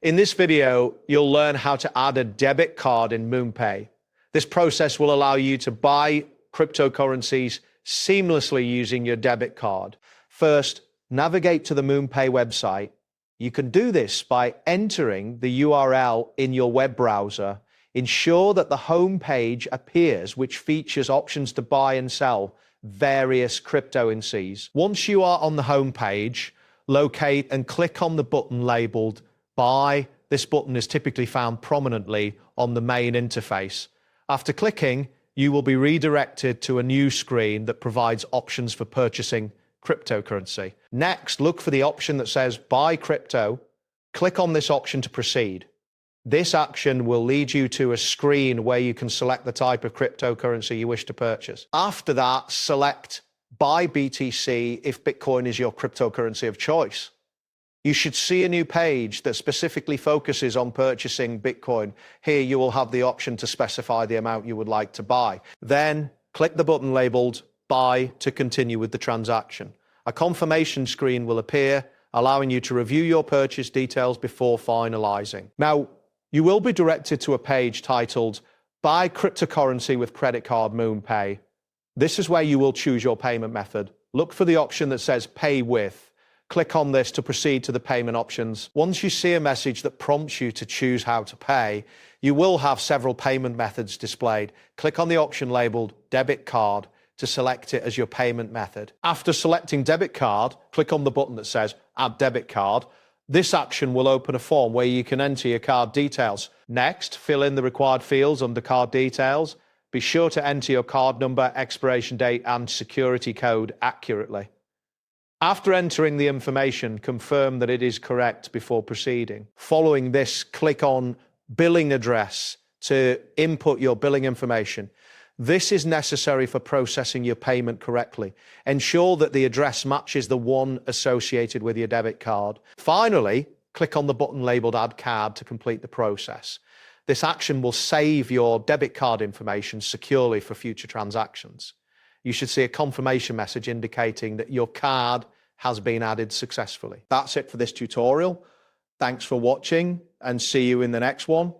In this video, you'll learn how to add a debit card in MoonPay. This process will allow you to buy cryptocurrencies seamlessly using your debit card. First, navigate to the MoonPay website. You can do this by entering the URL in your web browser. Ensure that the home page appears, which features options to buy and sell various cryptocurrencies. Once you are on the home page, locate and click on the button labeled Buy. This button is typically found prominently on the main interface. After clicking, you will be redirected to a new screen that provides options for purchasing cryptocurrency. Next, look for the option that says Buy Crypto. Click on this option to proceed. This action will lead you to a screen where you can select the type of cryptocurrency you wish to purchase. After that, select Buy BTC if Bitcoin is your cryptocurrency of choice. You should see a new page that specifically focuses on purchasing Bitcoin. Here you will have the option to specify the amount you would like to buy. Then click the button labeled Buy to continue with the transaction. A confirmation screen will appear, allowing you to review your purchase details before finalizing. Now, you will be directed to a page titled Buy Cryptocurrency with Credit Card MoonPay. This is where you will choose your payment method. Look for the option that says Pay With. Click on this to proceed to the payment options. Once you see a message that prompts you to choose how to pay, you will have several payment methods displayed. Click on the option labeled Debit Card to select it as your payment method. After selecting Debit Card, click on the button that says Add Debit Card. This action will open a form where you can enter your card details. Next, fill in the required fields under card details. Be sure to enter your card number, expiration date, and security code accurately. After entering the information, confirm that it is correct before proceeding. Following this, click on Billing Address to input your billing information. This is necessary for processing your payment correctly. Ensure that the address matches the one associated with your debit card. Finally, click on the button labeled Add Card to complete the process. This action will save your debit card information securely for future transactions. You should see a confirmation message indicating that your card has been added successfully. That's it for this tutorial. Thanks for watching and see you in the next one.